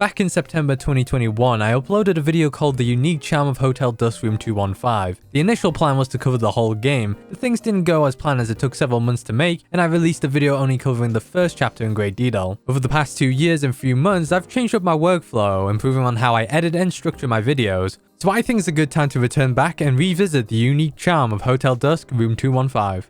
Back in September 2021, I uploaded a video called The Unique Charm of Hotel Dusk Room 215. The initial plan was to cover the whole game, but things didn't go as planned as it took several months to make, and I released a video only covering the first chapter in great detail. Over the past 2 years and few months, I've changed up my workflow, improving on how I edit and structure my videos, so I think it's a good time to return back and revisit the unique charm of Hotel Dusk Room 215.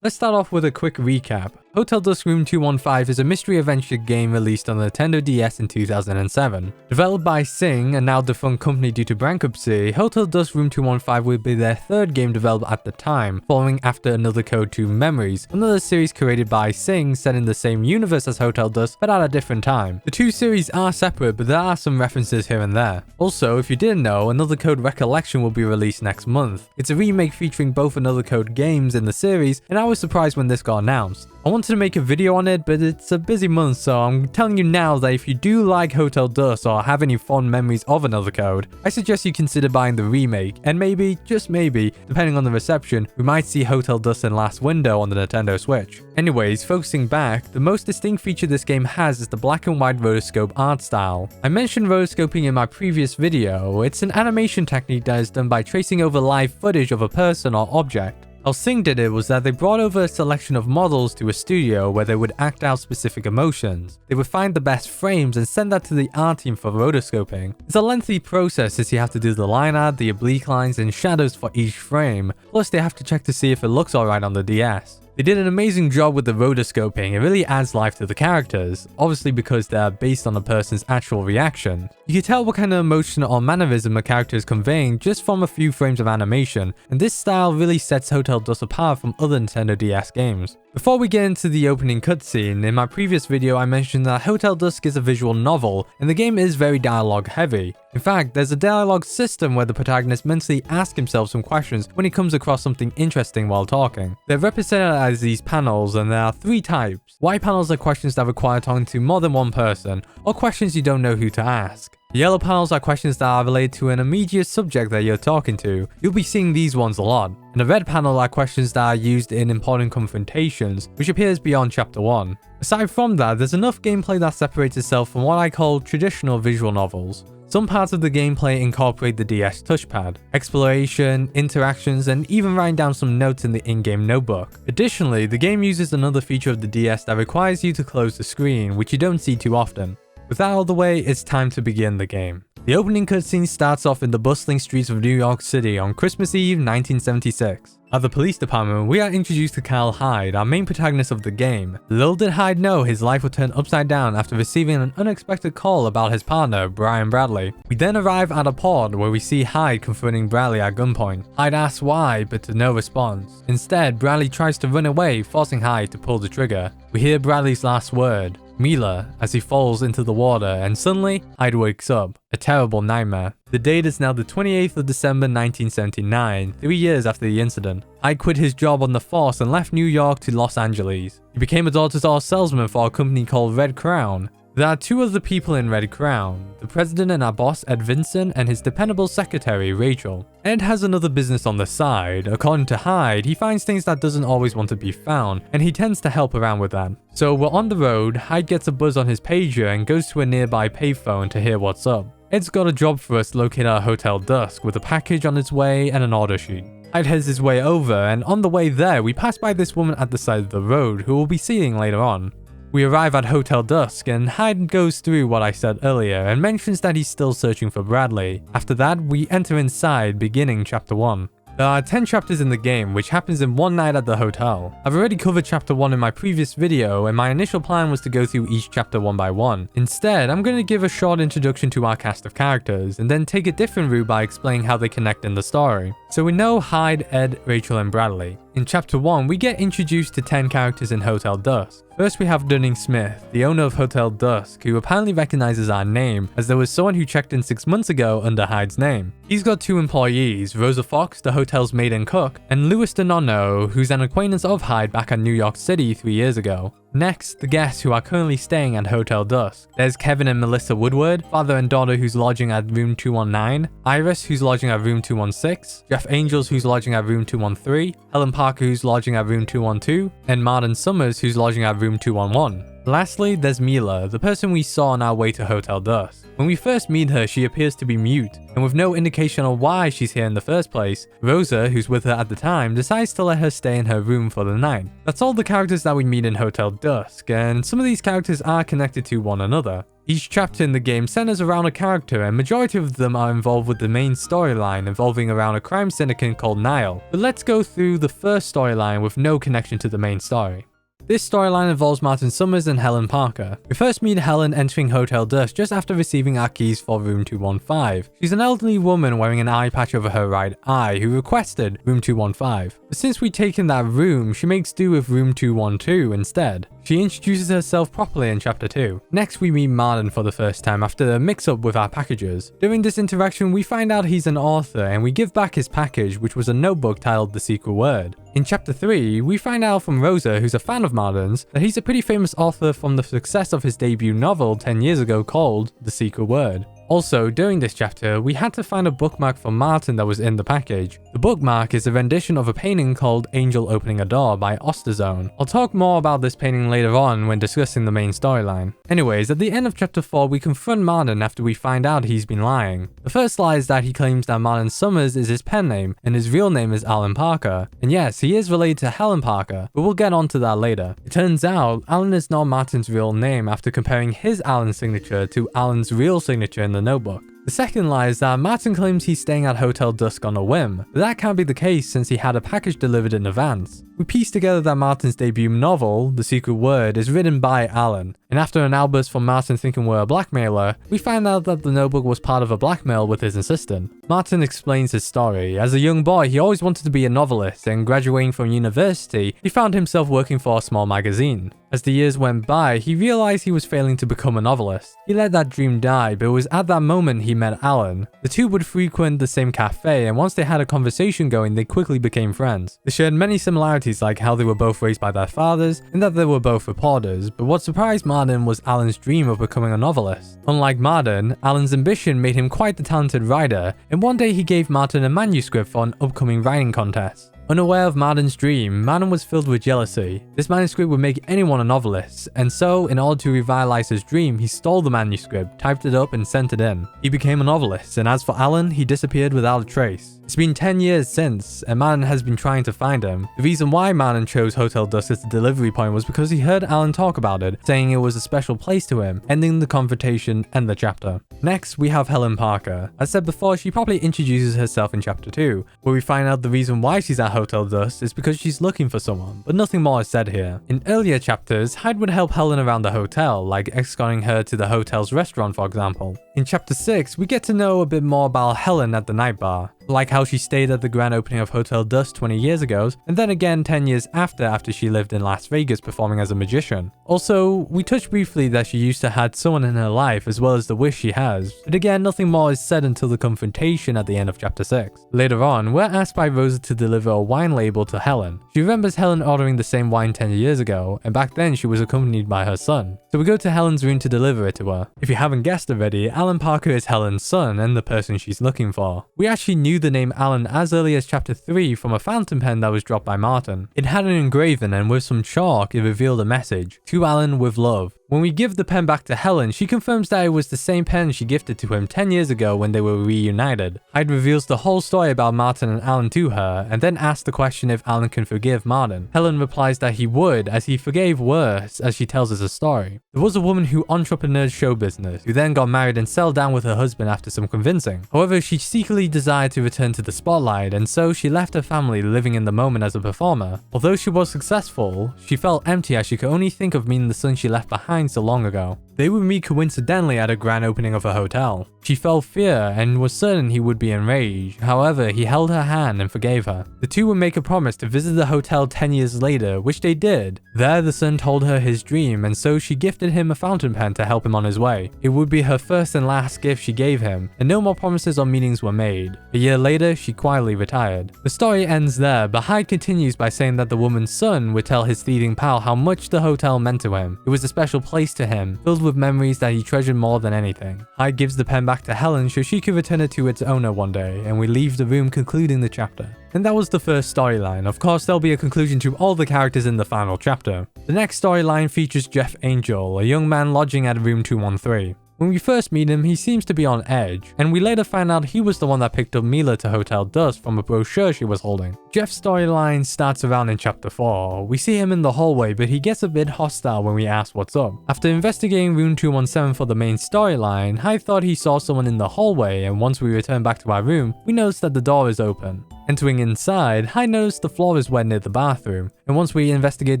Let's start off with a quick recap. Hotel Dusk Room 215 is a mystery adventure game released on the Nintendo DS in 2007. Developed by Sing, a now defunct company due to bankruptcy, Hotel Dusk Room 215 would be their third game developed at the time, following after Another Code 2 Memories, another series created by Sing set in the same universe as Hotel Dusk but at a different time. The two series are separate, but there are some references here and there. Also, if you didn't know, Another Code Recollection will be released next month. It's a remake featuring both Another Code games in the series, and I was surprised when this got announced. I wanted to make a video on it, but it's a busy month, so I'm telling you now that if you do like Hotel Dusk or have any fond memories of Another Code, I suggest you consider buying the remake, and maybe, just maybe, depending on the reception, we might see Hotel Dusk in Last Window on the Nintendo Switch. Anyways, focusing back, the most distinct feature this game has is the black and white rotoscope art style. I mentioned rotoscoping in my previous video. It's an animation technique that is done by tracing over live footage of a person or object. How Sing did it was that they brought over a selection of models to a studio where they would act out specific emotions. They would find the best frames and send that to the art team for rotoscoping. It's a lengthy process as you have to do the line art, the oblique lines, and shadows for each frame, plus they have to check to see if it looks alright on the DS. They did an amazing job with the rotoscoping. It really adds life to the characters, obviously because they're based on a person's actual reaction. You can tell what kind of emotion or mannerism a character is conveying just from a few frames of animation, and this style really sets Hotel Dusk apart from other Nintendo DS games. Before we get into the opening cutscene, in my previous video I mentioned that Hotel Dusk is a visual novel, and the game is very dialogue heavy. In fact, there's a dialogue system where the protagonist mentally asks himself some questions when he comes across something interesting while talking. They're represented as these panels, and there are 3 types. White panels are questions that require talking to more than one person, or questions you don't know who to ask. Yellow panels are questions that are related to an immediate subject that you're talking to. You'll be seeing these ones a lot. And the red panel are questions that are used in important confrontations, which appears beyond Chapter 1. Aside from that, there's enough gameplay that separates itself from what I call traditional visual novels. Some parts of the gameplay incorporate the DS touchpad, exploration, interactions, and even writing down some notes in the in-game notebook. Additionally, the game uses another feature of the DS that requires you to close the screen, which you don't see too often. With that out of the way, it's time to begin the game. The opening cutscene starts off in the bustling streets of New York City on Christmas Eve 1976. At the police department, we are introduced to Kyle Hyde, our main protagonist of the game. Little did Hyde know his life would turn upside down after receiving an unexpected call about his partner, Brian Bradley. We then arrive at a pod where we see Hyde confronting Bradley at gunpoint. Hyde asks why, but to no response. Instead, Bradley tries to run away, forcing Hyde to pull the trigger. We hear Bradley's last word, Mila, as he falls into the water, and suddenly, Hyde wakes up. A terrible nightmare. The date is now the 28th of December 1979, 3 years after the incident. Hyde quit his job on the force and left New York to Los Angeles. He became a door-to-door salesman for a company called Red Crown. There are 2 other people in Red Crown, the president and our boss Ed Vinson and his dependable secretary Rachel. Ed has another business on the side. According to Hyde, he finds things that doesn't always want to be found, and he tends to help around with that. So we're on the road, Hyde gets a buzz on his pager and goes to a nearby payphone to hear what's up. Ed's got a job for us to locate our Hotel Dusk with a package on its way and an order sheet. Hyde heads his way over, and on the way there we pass by this woman at the side of the road who we'll be seeing later on. We arrive at Hotel Dusk and Hyde goes through what I said earlier and mentions that he's still searching for Bradley. After that, we enter inside, beginning Chapter 1. There are 10 chapters in the game, which happens in one night at the hotel. I've already covered Chapter 1 in my previous video, and my initial plan was to go through each chapter one by one. Instead, I'm going to give a short introduction to our cast of characters, and then take a different route by explaining how they connect in the story. So we know Hyde, Ed, Rachel, and Bradley. In Chapter 1, we get introduced to 10 characters in Hotel Dusk. First we have Dunning-Smith, the owner of Hotel Dusk, who apparently recognizes our name, as there was someone who checked in 6 months ago under Hyde's name. He's got 2 employees, Rosa Fox, the hotel's maid and cook, and Louis DeNonno, who's an acquaintance of Hyde back at New York City 3 years ago. Next, the guests who are currently staying at Hotel Dusk. There's Kevin and Melissa Woodward, father and daughter who's lodging at room 219, Iris who's lodging at room 216, Jeff Angels who's lodging at room 213, Helen Parker who's lodging at room 212, and Martin Summers who's lodging at room 211. Lastly, there's Mila, the person we saw on our way to Hotel Dusk. When we first meet her, she appears to be mute, and with no indication on why she's here in the first place, Rosa, who's with her at the time, decides to let her stay in her room for the night. That's all the characters that we meet in Hotel Dusk, and some of these characters are connected to one another. Each chapter in the game centers around a character, and majority of them are involved with the main storyline involving around a crime syndicate called Nile. But let's go through the first storyline with no connection to the main story. This storyline involves Martin Summers and Helen Parker. We first meet Helen entering Hotel Dusk just after receiving our keys for room 215. She's an elderly woman wearing an eye patch over her right eye who requested room 215. But since we'd taken that room, she makes do with room 212 instead. She introduces herself properly in chapter 2. Next we meet Martin for the first time after a mix-up with our packages. During this interaction we find out he's an author and we give back his package, which was a notebook titled The Secret Word. In chapter 3, we find out from Rosa, who's a fan of Martin's, that he's a pretty famous author from the success of his debut novel 10 years ago called The Secret Word. Also, during this chapter, we had to find a bookmark for Martin that was in the package. The bookmark is a rendition of a painting called Angel Opening a Door by Osterzone. I'll talk more about this painting later on when discussing the main storyline. Anyways, at the end of chapter 4, we confront Martin after we find out he's been lying. The first lie is that he claims that Martin Summers is his pen name and his real name is Alan Parker. And yes, he is related to Helen Parker, but we'll get onto that later. It turns out, Alan is not Martin's real name after comparing his Alan signature to Alan's real signature in the notebook. The second lie is that Martin claims he's staying at Hotel Dusk on a whim, but that can't be the case since he had a package delivered in advance. We piece together that Martin's debut novel, The Secret Word, is written by Alan, and after an outburst from Martin thinking we're a blackmailer, we find out that the notebook was part of a blackmail with his assistant. Martin explains his story. As a young boy, he always wanted to be a novelist, and graduating from university, he found himself working for a small magazine. As the years went by, he realized he was failing to become a novelist. He let that dream die, but it was at that moment he met Alan. The two would frequent the same cafe, and once they had a conversation going, they quickly became friends. They shared many similarities like how they were both raised by their fathers, and that they were both reporters, but what surprised Martin was Alan's dream of becoming a novelist. Unlike Martin, Alan's ambition made him quite the talented writer, and one day he gave Martin a manuscript for an upcoming writing contest. Unaware of Martin's dream, Martin was filled with jealousy. This manuscript would make anyone a novelist, and so, in order to revitalize his dream, he stole the manuscript, typed it up, and sent it in. He became a novelist, and as for Alan, he disappeared without a trace. It's been 10 years since, and Martin has been trying to find him. The reason why Martin chose Hotel Dusk as the delivery point was because he heard Alan talk about it, saying it was a special place to him, ending the confrontation and the chapter. Next, we have Helen Parker. As said before, she probably introduces herself in chapter 2, where we find out the reason why she's at Hotel Dusk is because she's looking for someone, but nothing more is said here. In earlier chapters, Hyde would help Helen around the hotel, like escorting her to the hotel's restaurant for example. In chapter 6, we get to know a bit more about Helen at the night bar. Like how she stayed at the grand opening of Hotel Dusk 20 years ago, and then again 10 years after she lived in Las Vegas performing as a magician. Also, we touched briefly that she used to have someone in her life as well as the wish she has, but again nothing more is said until the confrontation at the end of chapter 6. Later on, we're asked by Rosa to deliver a wine label to Helen. She remembers Helen ordering the same wine 10 years ago, and back then she was accompanied by her son. So we go to Helen's room to deliver it to her. If you haven't guessed already, Alan Parker is Helen's son and the person she's looking for. We actually knew the name Alan as early as chapter 3 from a fountain pen that was dropped by Martin. It had an engraving and with some chalk it revealed a message, "To Alan with love." When we give the pen back to Helen, she confirms that it was the same pen she gifted to him 10 years ago when they were reunited. Hyde reveals the whole story about Martin and Alan to her, and then asks the question if Alan can forgive Martin. Helen replies that he would, as he forgave worse, as she tells us a story. There was a woman who entrepreneured show business, who then got married and settled down with her husband after some convincing. However, she secretly desired to return to the spotlight, and so she left her family living in the moment as a performer. Although she was successful, she felt empty as she could only think of meeting the son she left behind so long ago. They would meet coincidentally at a grand opening of a hotel. She felt fear and was certain he would be enraged. However, he held her hand and forgave her. The two would make a promise to visit the hotel 10 years later, which they did. There, the son told her his dream, and so she gifted him a fountain pen to help him on his way. It would be her first and last gift she gave him, and no more promises or meetings were made. A year later, she quietly retired. The story ends there, but Hyde continues by saying that the woman's son would tell his thieving pal how much the hotel meant to him. It was a special place to him, filled with memories that he treasured more than anything. Hyde gives the pen back to Helen so she could return it to its owner one day, and we leave the room concluding the chapter. And that was the first storyline. Of course, there'll be a conclusion to all the characters in the final chapter. The next storyline features Jeff Angel, a young man lodging at room 213. When we first meet him, he seems to be on edge, and we later find out he was the one that picked up Mila to Hotel Dusk from a brochure she was holding. Jeff's storyline starts around in chapter 4. We see him in the hallway, but he gets a bit hostile when we ask what's up. After investigating room 217 for the main storyline, Hyde thought he saw someone in the hallway, and once we return back to our room, we notice that the door is open. Entering inside, Hyde noticed the floor is wet near the bathroom, and once we investigate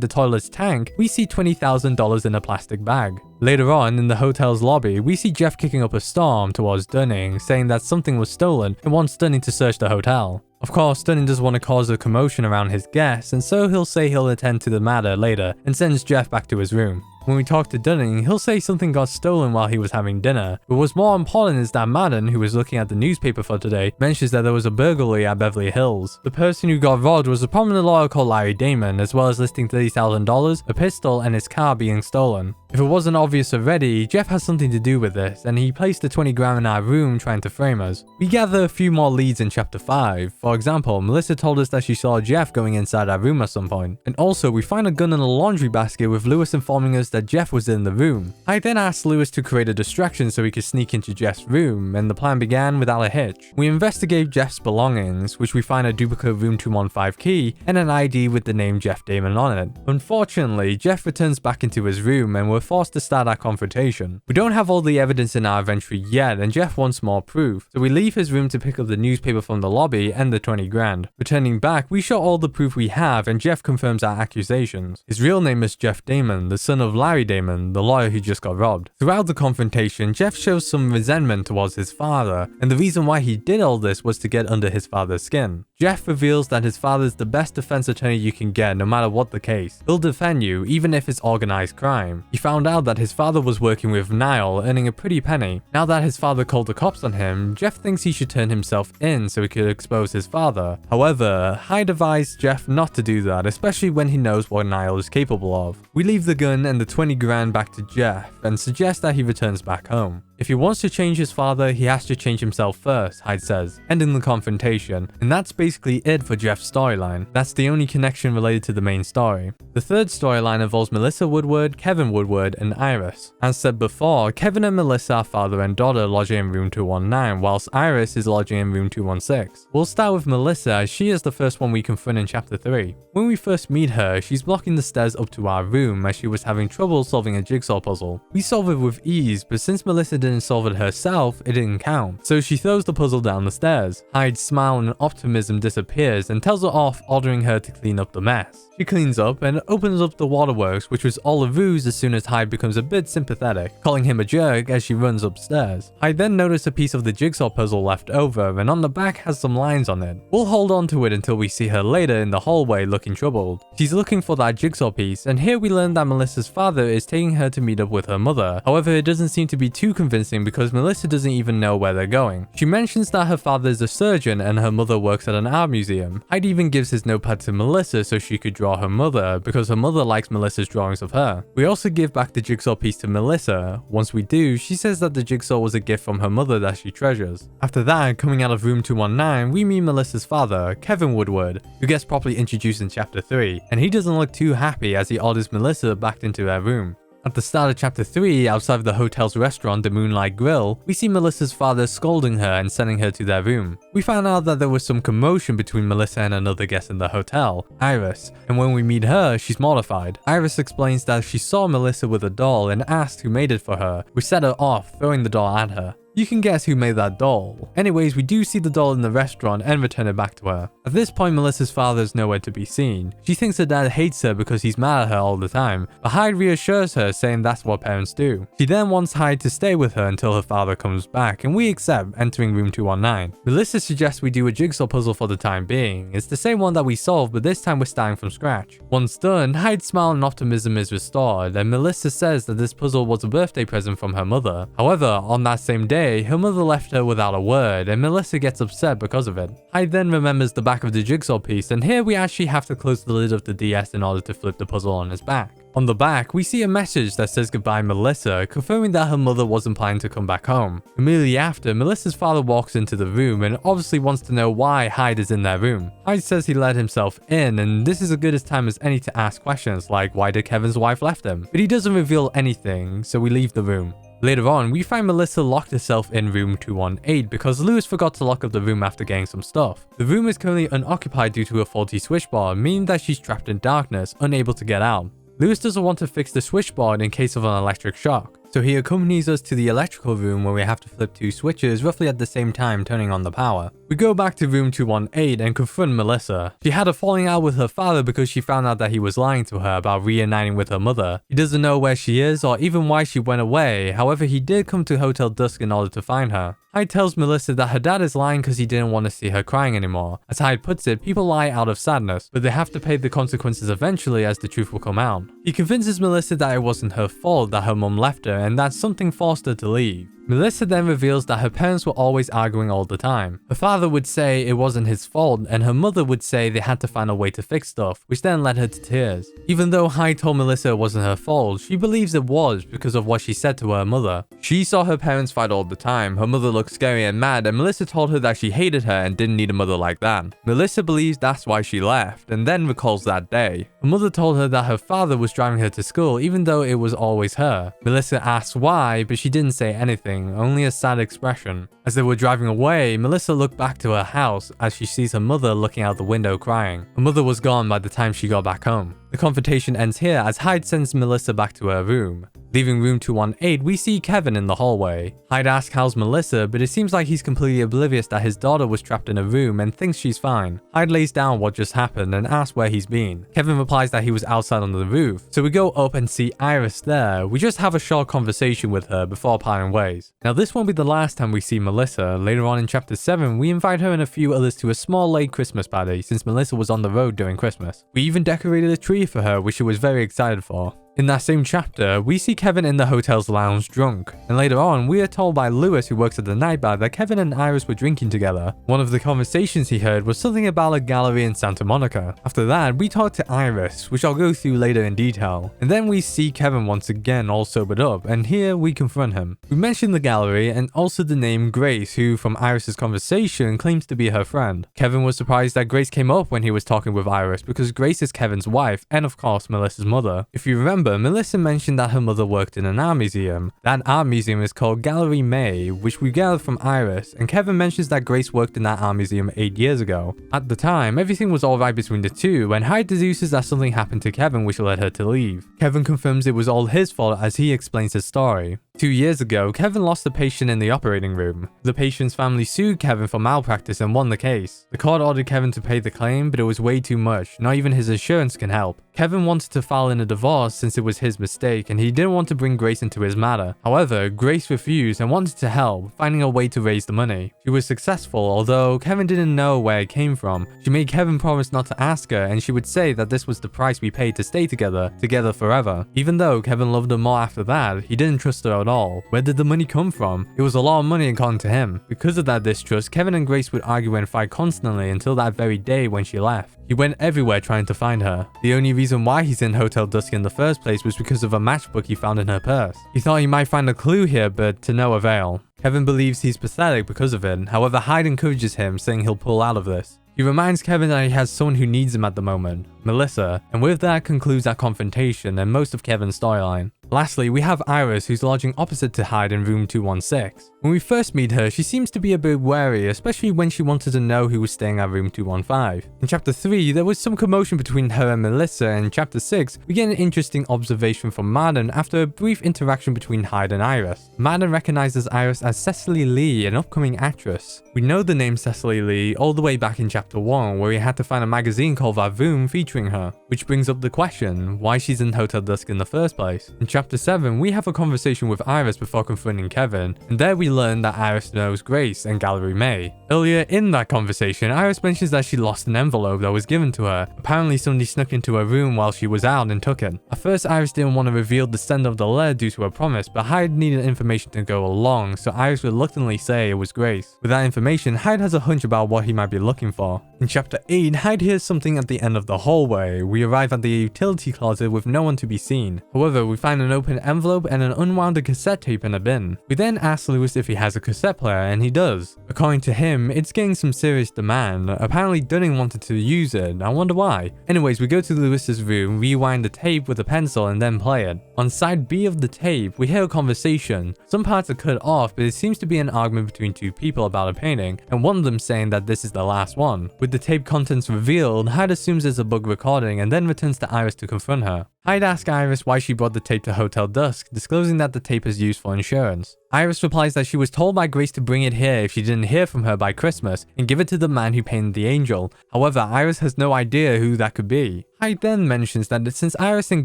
the toilet's tank, we see $20,000 in a plastic bag. Later on, in the hotel's lobby, we see Jeff kicking up a storm towards Dunning, saying that something was stolen and wants Dunning to search the hotel. Of course, Dunning doesn't want to cause a commotion around his guests, and so he'll say he'll attend to the matter later and sends Jeff back to his room. When we talk to Dunning, he'll say something got stolen while he was having dinner, but what's more important is that Madden, who was looking at the newspaper for today, mentions that there was a burglary at Beverly Hills. The person who got robbed was a prominent lawyer called Larry Damon, as well as listing $30,000, a pistol, and his car being stolen. If it wasn't obvious already, Jeff has something to do with this, and he placed the 20 grand in our room trying to frame us. We gather a few more leads in chapter 5. For example, Melissa told us that she saw Jeff going inside our room at some point. And also, we find a gun in a laundry basket with Lewis informing us that Jeff was in the room. I then asked Lewis to create a distraction so he could sneak into Jeff's room, and the plan began without a hitch. We investigate Jeff's belongings, which we find a duplicate room 215 key and an ID with the name Jeff Damon on it. Unfortunately, Jeff returns back into his room and we're forced to start our confrontation. We don't have all the evidence in our inventory yet, and Jeff wants more proof, so we leave his room to pick up the newspaper from the lobby and the 20 grand. Returning back, we show all the proof we have and Jeff confirms our accusations. His real name is Jeff Damon, the son of Larry Damon, the lawyer who just got robbed. Throughout the confrontation, Jeff shows some resentment towards his father, and the reason why he did all this was to get under his father's skin. Jeff reveals that his father is the best defense attorney you can get no matter what the case. He'll defend you even if it's organized crime. He found out that his father was working with Niall, earning a pretty penny. Now that his father called the cops on him, Jeff thinks he should turn himself in so he could expose his father. However, Hyde advised Jeff not to do that, especially when he knows what Niall is capable of. We leave the gun and the 20 grand back to Jeff and suggest that he returns back home. If he wants to change his father, he has to change himself first, Hyde says, ending the confrontation, and that's basically it for Jeff's storyline. That's the only connection related to the main story. The third storyline involves Melissa Woodward, Kevin Woodward, and Iris. As said before, Kevin and Melissa are father and daughter lodging in room 219, whilst Iris is lodging in room 216. We'll start with Melissa, as she is the first one we confront in chapter 3. When we first meet her, she's blocking the stairs up to our room as she was having trouble solving a jigsaw puzzle. We solve it with ease, but since Melissa didn't solve it herself, it didn't count. So she throws the puzzle down the stairs. Hyde's smile and optimism disappears and tells her off, ordering her to clean up the mess. She cleans up and opens up the waterworks, which was all a ruse as soon as Hyde becomes a bit sympathetic, calling him a jerk as she runs upstairs. Hyde then noticed a piece of the jigsaw puzzle left over, and on the back has some lines on it. We'll hold on to it until we see her later in the hallway looking troubled. She's looking for that jigsaw piece, and here we learn that Melissa's father is taking her to meet up with her mother. However, it doesn't seem to be too convincing because Melissa doesn't even know where they're going. She mentions that her father is a surgeon and her mother works at an art museum. Hyde even gives his notepad to Melissa so she could draw her mother, because her mother likes Melissa's drawings of her. We also give back the jigsaw piece to Melissa. Once we do, she says that the jigsaw was a gift from her mother that she treasures. After that, coming out of room 219, we meet Melissa's father, Kevin Woodward, who gets properly introduced in chapter 3, and he doesn't look too happy as he orders Melissa back into their room. At the start of chapter 3, outside of the hotel's restaurant, the Moonlight Grill, we see Melissa's father scolding her and sending her to their room. We found out that there was some commotion between Melissa and another guest in the hotel, Iris, and when we meet her, she's mortified. Iris explains that she saw Melissa with a doll and asked who made it for her, which set her off, throwing the doll at her. You can guess who made that doll. Anyways, we do see the doll in the restaurant and return it back to her. At this point, Melissa's father is nowhere to be seen. She thinks her dad hates her because he's mad at her all the time, but Hyde reassures her, saying that's what parents do. She then wants Hyde to stay with her until her father comes back, and we accept, entering room 219. Melissa suggests we do a jigsaw puzzle for the time being. It's the same one that we solved, but this time we're starting from scratch. Once done, Hyde's smile and optimism is restored, and Melissa says that this puzzle was a birthday present from her mother. However, on that same day, her mother left her without a word, and Melissa gets upset because of it. Hyde then remembers the back of the jigsaw piece, and here we actually have to close the lid of the DS in order to flip the puzzle on its back. On the back, we see a message that says goodbye Melissa, confirming that her mother wasn't planning to come back home. Immediately after, Melissa's father walks into the room and obviously wants to know why Hyde is in their room. Hyde says he let himself in, and this is as good as time as any to ask questions like why did Kevin's wife left him, but he doesn't reveal anything, so we leave the room. Later on, we find Melissa locked herself in room 218 because Lewis forgot to lock up the room after getting some stuff. The room is currently unoccupied due to a faulty switchboard, meaning that she's trapped in darkness, unable to get out. Lewis doesn't want to fix the switchboard in case of an electric shock, so he accompanies us to the electrical room where we have to flip 2 switches roughly at the same time turning on the power. We go back to room 218 and confront Melissa. She had a falling out with her father because she found out that he was lying to her about reuniting with her mother. He doesn't know where she is or even why she went away, however he did come to Hotel Dusk in order to find her. Hyde tells Melissa that her dad is lying because he didn't want to see her crying anymore. As Hyde puts it, people lie out of sadness, but they have to pay the consequences eventually as the truth will come out. He convinces Melissa that it wasn't her fault that her mum left her and that something forced her to leave. Melissa then reveals that her parents were always arguing all the time. Her father would say it wasn't his fault, and her mother would say they had to find a way to fix stuff, which then led her to tears. Even though Hyde told Melissa it wasn't her fault, she believes it was because of what she said to her mother. She saw her parents fight all the time, her mother looked scary and mad, and Melissa told her that she hated her and didn't need a mother like that. Melissa believes that's why she left, and then recalls that day. Her mother told her that her father was driving her to school even though it was always her. Melissa asks why, but she didn't say anything. Only a sad expression. As they were driving away, Melissa looked back to her house as she sees her mother looking out the window crying. Her mother was gone by the time she got back home. The confrontation ends here as Hyde sends Melissa back to her room. Leaving room 218, we see Kevin in the hallway. Hyde asks how's Melissa, but it seems like he's completely oblivious that his daughter was trapped in a room and thinks she's fine. Hyde lays down what just happened and asks where he's been. Kevin replies that he was outside on the roof, so we go up and see Iris there. We just have a short conversation with her before parting ways. Now this won't be the last time we see Melissa. Later on in chapter 7, we invite her and a few others to a small late Christmas party since Melissa was on the road during Christmas. We even decorated a tree for her, which she was very excited for. In that same chapter, we see Kevin in the hotel's lounge drunk, and later on, we are told by Lewis, who works at the night bar, that Kevin and Iris were drinking together. One of the conversations he heard was something about a gallery in Santa Monica. After that, we talk to Iris, which I'll go through later in detail, and then we see Kevin once again all sobered up, and here we confront him. We mention the gallery and also the name Grace, who from Iris's conversation claims to be her friend. Kevin was surprised that Grace came up when he was talking with Iris because Grace is Kevin's wife and of course Melissa's mother. If you remember, Melissa mentioned that her mother worked in an art museum. That art museum is called Gallery May, which we gathered from Iris, and Kevin mentions that Grace worked in that art museum 8 years ago. At the time, everything was alright between the two, and Hyde deduces that something happened to Kevin which led her to leave. Kevin confirms it was all his fault as he explains his story. 2 years ago, Kevin lost a patient in the operating room. The patient's family sued Kevin for malpractice and won the case. The court ordered Kevin to pay the claim, but it was way too much. Not even his insurance can help. Kevin wanted to file in a divorce since it was his mistake, and he didn't want to bring Grace into his matter. However, Grace refused and wanted to help, finding a way to raise the money. She was successful, although Kevin didn't know where it came from. She made Kevin promise not to ask her, and she would say that this was the price we paid to stay together forever. Even though Kevin loved her more after that, he didn't trust her at all. Where did the money come from? It was a lot of money according to him. Because of that distrust, Kevin and Grace would argue and fight constantly until that very day when she left. He went everywhere trying to find her. The only reason why he's in Hotel Dusk in the first place was because of a matchbook he found in her purse. He thought he might find a clue here, but to no avail. Kevin believes he's pathetic because of it. However, Hyde encourages him, saying he'll pull out of this. He reminds Kevin that he has someone who needs him at the moment, Melissa, and with that concludes that confrontation and most of Kevin's storyline. Lastly, we have Iris, who's lodging opposite to Hyde in room 216. When we first meet her, she seems to be a bit wary, especially when she wanted to know who was staying at room 215. In chapter 3, there was some commotion between her and Melissa, and in chapter 6, we get an interesting observation from Martin after a brief interaction between Hyde and Iris. Martin recognizes Iris as Cecily Lee, an upcoming actress. We know the name Cecily Lee all the way back in chapter 1, where we had to find a magazine called Vavoom featuring her, which brings up the question, why she's in Hotel Dusk in the first place. In chapter 7, we have a conversation with Iris before confronting Kevin, and there we learn that Iris knows Grace and Gallery May. Earlier in that conversation, Iris mentions that she lost an envelope that was given to her. Apparently somebody snuck into her room while she was out and took it. At first, Iris didn't want to reveal the sender of the letter due to her promise, but Hyde needed information to go along, so Iris reluctantly say it was Grace. With that information, Hyde has a hunch about what he might be looking for. In chapter 8, Hyde hears something at the end of the hallway. We arrive at the utility closet with no one to be seen. However, we find an open envelope and an unwound cassette tape in a bin. We then ask Lewis if he has a cassette player, and he does. According to him, it's getting some serious demand. Apparently Dunning wanted to use it. I wonder why. Anyways, we go to Lewis's room, rewind the tape with a pencil, and then play it. On side B of the tape, we hear a conversation. Some parts are cut off, but it seems to be an argument between two people about a painting, and one of them saying that this is the last one. With the tape contents revealed, Hyde assumes it's a bug recording and then returns to Iris to confront her. Hyde asks Iris why she brought the tape to Hotel Dusk, disclosing that the tape is used for insurance. Iris replies that she was told by Grace to bring it here if she didn't hear from her by Christmas and give it to the man who painted the angel. However, Iris has no idea who that could be. Hyde then mentions that since Iris and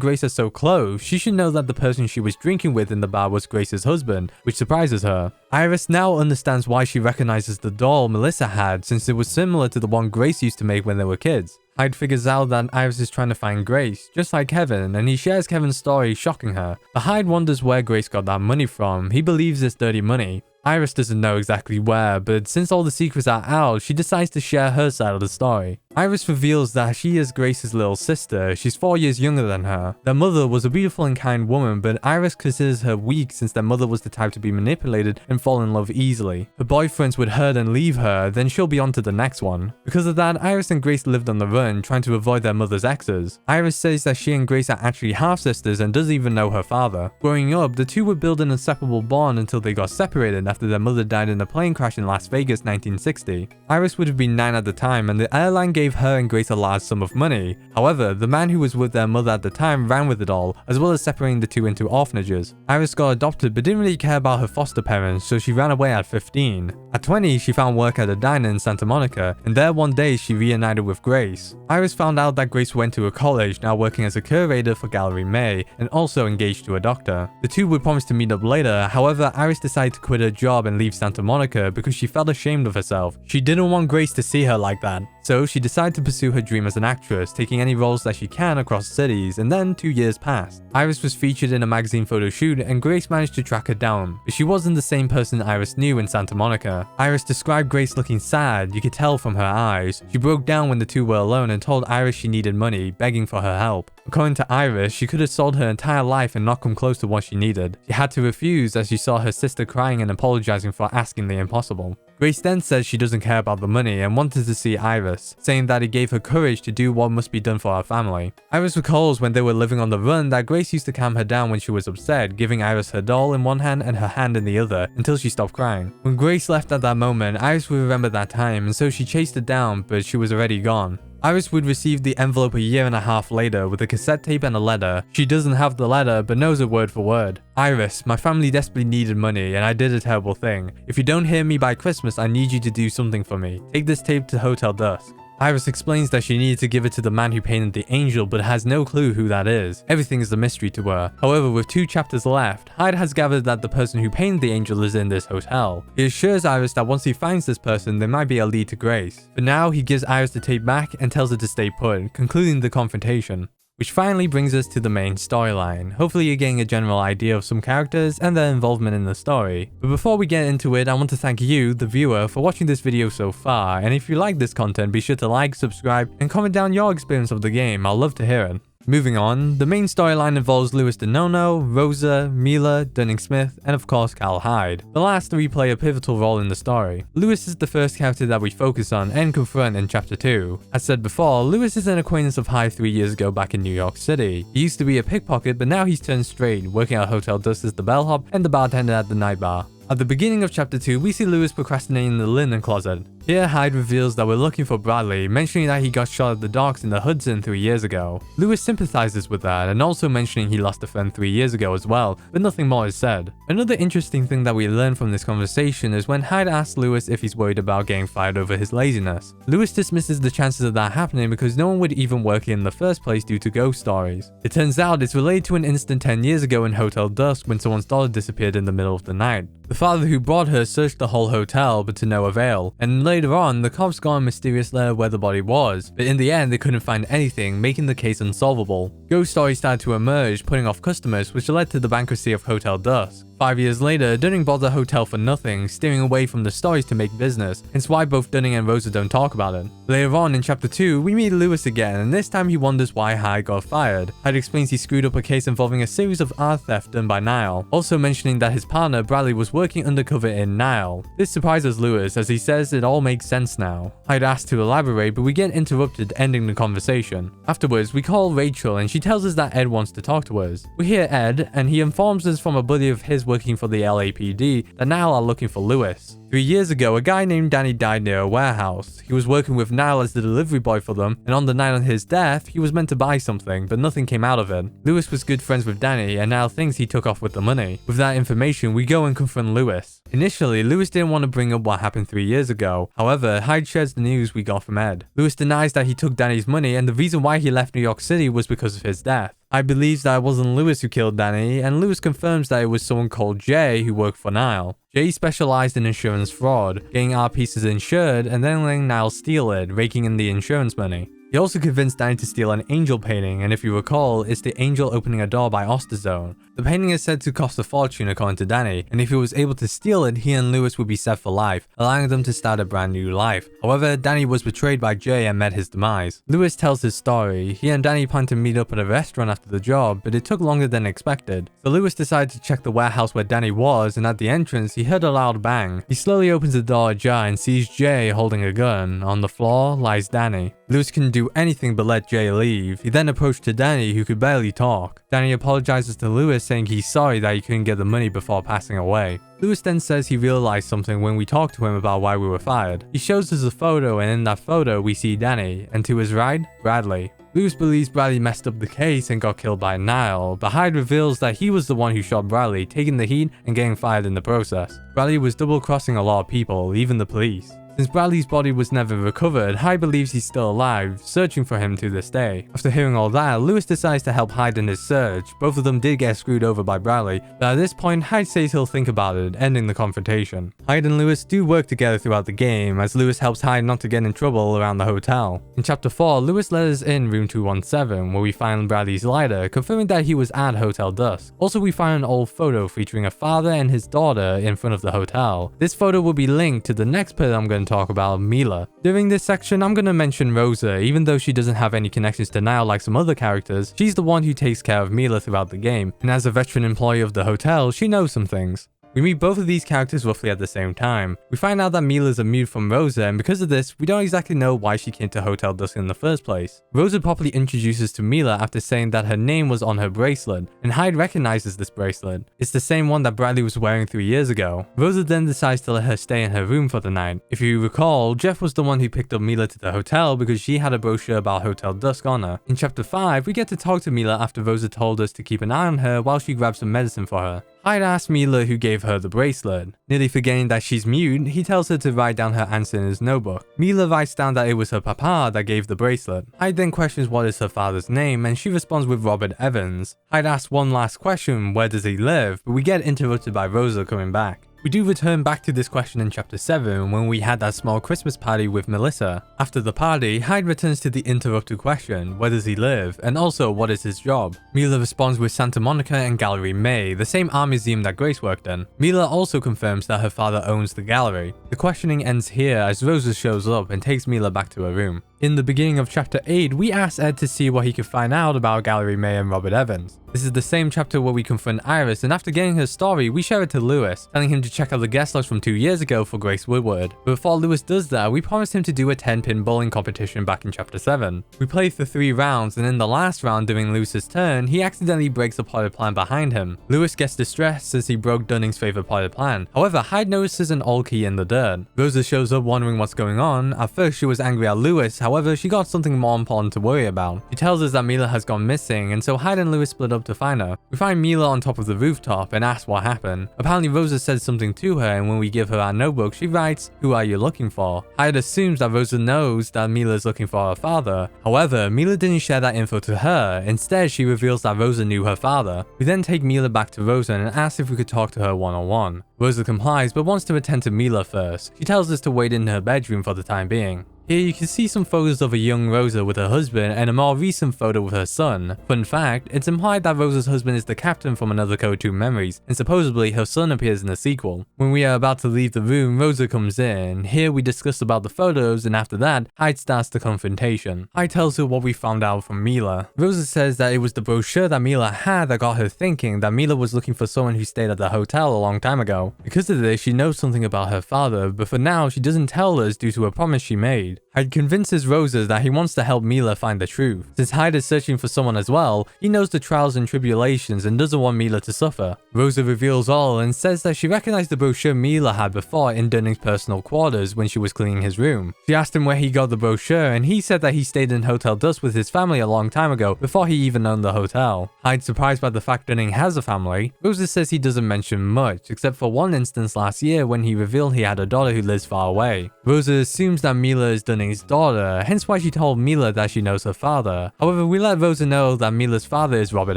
Grace are so close, she should know that the person she was drinking with in the bar was Grace's husband, which surprises her. Iris now understands why she recognizes the doll Melissa had, since it was similar to the one Grace used to make when they were kids. Hyde figures out that Iris is trying to find Grace, just like Kevin, and he shares Kevin's story, shocking her. But Hyde wonders where Grace got that money from. He believes it's dirty money. Iris doesn't know exactly where, but since all the secrets are out, she decides to share her side of the story. Iris reveals that she is Grace's little sister. She's 4 years younger than her. Their mother was a beautiful and kind woman, but Iris considers her weak since their mother was the type to be manipulated and fall in love easily. Her boyfriends would hurt and leave her, then she'll be on to the next one. Because of that, Iris and Grace lived on the run, trying to avoid their mother's exes. Iris says that she and Grace are actually half-sisters and doesn't even know her father. Growing up, the two would build an inseparable bond until they got separated after their mother died in a plane crash in Las Vegas 1960. Iris would have been 9 at the time, and the airline gave her and Grace a large sum of money. However, the man who was with their mother at the time ran with it all, as well as separating the two into orphanages. Iris got adopted but didn't really care about her foster parents, so she ran away at 15. At 20, she found work at a diner in Santa Monica, and there one day she reunited with Grace. Iris found out that Grace went to a college, now working as a curator for Gallery May, and also engaged to a doctor. The two would promise to meet up later. However, Iris decided to quit her job and leave Santa Monica because she felt ashamed of herself. She didn't want Grace to see her like that. So she decided to pursue her dream as an actress, taking any roles that she can across cities, and then 2 years passed. Iris was featured in a magazine photo shoot and Grace managed to track her down, but she wasn't the same person Iris knew in Santa Monica. Iris described Grace looking sad, you could tell from her eyes. She broke down when the two were alone and told Iris she needed money, begging for her help. According to Iris, she could have sold her entire life and not come close to what she needed. She had to refuse as she saw her sister crying and apologizing for asking the impossible. Grace then says she doesn't care about the money and wanted to see Iris, saying that it gave her courage to do what must be done for her family. Iris recalls when they were living on the run that Grace used to calm her down when she was upset, giving Iris her doll in one hand and her hand in the other until she stopped crying. When Grace left at that moment, Iris would remember that time, and so she chased her down, but she was already gone. Iris would receive the envelope a year and a half later with a cassette tape and a letter. She doesn't have the letter but knows it word for word. Iris, my family desperately needed money and I did a terrible thing. If you don't hear me by Christmas, I need you to do something for me. Take this tape to Hotel Dusk. Iris explains that she needed to give it to the man who painted the angel but has no clue who that is. Everything is a mystery to her. However, with 2 chapters left, Hyde has gathered that the person who painted the angel is in this hotel. He assures Iris that once he finds this person, there might be a lead to Grace. For now, he gives Iris the tape back and tells her to stay put, concluding the confrontation. Which finally brings us to the main storyline. Hopefully you're getting a general idea of some characters and their involvement in the story. But before we get into it, I want to thank you, the viewer, for watching this video so far, and if you like this content, be sure to like, subscribe, and comment down your experience of the game. I'll love to hear it. Moving on, the main storyline involves Lewis DeNonno, Rosa, Mila, Dunning-Smith, and of course Cal Hyde. The last 3 play a pivotal role in the story. Lewis is the first character that we focus on and confront in chapter 2. As said before, Lewis is an acquaintance of Hyde 3 years ago back in New York City. He used to be a pickpocket, but now he's turned straight, working at Hotel Dusk as the bellhop and the bartender at the night bar. At the beginning of chapter 2, we see Lewis procrastinating in the linen closet. Here, Hyde reveals that we're looking for Bradley, mentioning that he got shot at the docks in the Hudson 3 years ago. Lewis sympathizes with that, and also mentioning he lost a friend 3 years ago as well, but nothing more is said. Another interesting thing that we learn from this conversation is when Hyde asks Lewis if he's worried about getting fired over his laziness. Lewis dismisses the chances of that happening because no one would even work here in the first place due to ghost stories. It turns out it's related to an incident 10 years ago in Hotel Dusk when someone's daughter disappeared in the middle of the night. The father who brought her searched the whole hotel, but to no avail, and later on, the cops got a mysterious letter where the body was, but in the end they couldn't find anything, making the case unsolvable. Ghost stories started to emerge, putting off customers, which led to the bankruptcy of Hotel Dusk. 5 years later, Dunning bought the hotel for nothing, steering away from the stories to make business, hence why both Dunning and Rosa don't talk about it. Later on in chapter 2, we meet Lewis again, and this time he wonders why Hyde got fired. Hyde explains he screwed up a case involving a series of art theft done by Niall, also mentioning that his partner Bradley was working undercover in Niall. This surprises Lewis as he says it all makes sense now. Hyde asks to elaborate, but we get interrupted, ending the conversation. Afterwards, we call Rachel and she tells us that Ed wants to talk to us. We hear Ed, and he informs us from a buddy of his working for the LAPD that Niall are looking for Lewis. 3 years ago, a guy named Danny died near a warehouse. He was working with Niall as the delivery boy for them, and on the night of his death, he was meant to buy something, but nothing came out of it. Lewis was good friends with Danny, and Niall thinks he took off with the money. With that information, we go and confront Lewis. Initially, Lewis didn't want to bring up what happened 3 years ago. However, Hyde shares the news we got from Ed. Lewis denies that he took Danny's money, and the reason why he left New York City was because of his death. Hyde believes that it wasn't Lewis who killed Danny, and Lewis confirms that it was someone called Jay who worked for Niall. Jay specialized in insurance fraud, getting our pieces insured and then letting Niall steal it, raking in the insurance money. He also convinced Danny to steal an angel painting, and if you recall, it's the angel opening a door by Osterzone. The painting is said to cost a fortune according to Danny, and if he was able to steal it, he and Lewis would be set for life, allowing them to start a brand new life. However, Danny was betrayed by Jay and met his demise. Lewis tells his story. He and Danny planned to meet up at a restaurant after the job, but it took longer than expected. So Lewis decided to check the warehouse where Danny was, and at the entrance, he heard a loud bang. He slowly opens the door ajar and sees Jay holding a gun. On the floor lies Danny. Lewis couldn't do anything but let Jay leave. He then approached to Danny, who could barely talk. Danny apologizes to Lewis, saying he's sorry that he couldn't get the money before passing away. Lewis then says he realized something when we talked to him about why we were fired. He shows us a photo, and in that photo we see Danny, and to his right, Bradley. Lewis believes Bradley messed up the case and got killed by Niall, but Hyde reveals that he was the one who shot Bradley, taking the heat and getting fired in the process. Bradley was double-crossing a lot of people, even the police. Since Bradley's body was never recovered, Hyde believes he's still alive, searching for him to this day. After hearing all that, Lewis decides to help Hyde in his search. Both of them did get screwed over by Bradley, but at this point, Hyde says he'll think about it, ending the confrontation. Hyde and Lewis do work together throughout the game, as Lewis helps Hyde not to get in trouble around the hotel. In chapter 4, Lewis let us in room 217, where we find Bradley's lighter, confirming that he was at Hotel Dusk. Also, we find an old photo featuring a father and his daughter in front of the hotel. This photo will be linked to the next person I'm going to talk about, Mila. During this section, I'm going to mention Rosa. Even though she doesn't have any connections to Niall like some other characters, she's the one who takes care of Mila throughout the game, and as a veteran employee of the hotel, she knows some things. We meet both of these characters roughly at the same time. We find out that Mila's a mute from Rosa, and because of this, we don't exactly know why she came to Hotel Dusk in the first place. Rosa properly introduces to Mila after saying that her name was on her bracelet, and Hyde recognizes this bracelet. It's the same one that Bradley was wearing 3 years ago. Rosa then decides to let her stay in her room for the night. If you recall, Jeff was the one who picked up Mila to the hotel because she had a brochure about Hotel Dusk on her. In chapter 5, we get to talk to Mila after Rosa told us to keep an eye on her while she grabs some medicine for her. Hyde asks Mila who gave her the bracelet. Nearly forgetting that she's mute, he tells her to write down her answer in his notebook. Mila writes down that it was her papa that gave the bracelet. Hyde then questions what is her father's name, and she responds with Robert Evans. Hyde asks one last question, where does he live, but we get interrupted by Rosa coming back. We do return back to this question in chapter 7 when we had that small Christmas party with Melissa. After the party, Hyde returns to the interrupted question, where does he live, and also what is his job? Mila responds with Santa Monica and Gallery May, the same art museum that Grace worked in. Mila also confirms that her father owns the gallery. The questioning ends here as Rosa shows up and takes Mila back to her room. In the beginning of chapter 8, we asked Ed to see what he could find out about Gallery May and Robert Evans. This is the same chapter where we confront Iris, and after getting her story, we share it to Lewis, telling him to check out the guest logs from 2 years ago for Grace Woodward. But before Lewis does that, we promised him to do a 10-pin bowling competition back in chapter 7. We played for 3 rounds, and in the last round during Lewis's turn, he accidentally breaks a plotted plan behind him. Lewis gets distressed since he broke Dunning's favorite plotted plan. However, Hyde notices an old key in the dirt. Rosa shows up wondering what's going on. At first, she was angry at Lewis, however, she got something more important to worry about. She tells us that Mila has gone missing, and so Hyde and Lewis split up to find her. We find Mila on top of the rooftop and ask what happened. Apparently Rosa said something to her, and when we give her our notebook, she writes, "Who are you looking for?" Hyde assumes that Rosa knows that Mila is looking for her father. However, Mila didn't share that info to her. Instead, she reveals that Rosa knew her father. We then take Mila back to Rosa and ask if we could talk to her one-on-one. Rosa complies but wants to attend to Mila first. She tells us to wait in her bedroom for the time being. Here you can see some photos of a young Rosa with her husband and a more recent photo with her son. Fun fact, it's implied that Rosa's husband is the captain from another Code 2 Memories, and supposedly her son appears in the sequel. When we are about to leave the room, Rosa comes in. Here we discuss about the photos, and after that, Hyde starts the confrontation. Hyde tells her what we found out from Mila. Rosa says that it was the brochure that Mila had that got her thinking that Mila was looking for someone who stayed at the hotel a long time ago. Because of this, she knows something about her father, but for now, she doesn't tell us due to a promise she made. Hyde convinces Rosa that he wants to help Mila find the truth. Since Hyde is searching for someone as well, he knows the trials and tribulations and doesn't want Mila to suffer. Rosa reveals all and says that she recognized the brochure Mila had before in Dunning's personal quarters when she was cleaning his room. She asked him where he got the brochure, and he said that he stayed in Hotel Dusk with his family a long time ago before he even owned the hotel. Hyde's surprised by the fact Dunning has a family. Rosa says he doesn't mention much, except for one instance last year when he revealed he had a daughter who lives far away. Rosa assumes that Mila is Dunning's daughter, hence why she told Mila that she knows her father. However, we let Rosa know that Mila's father is Robert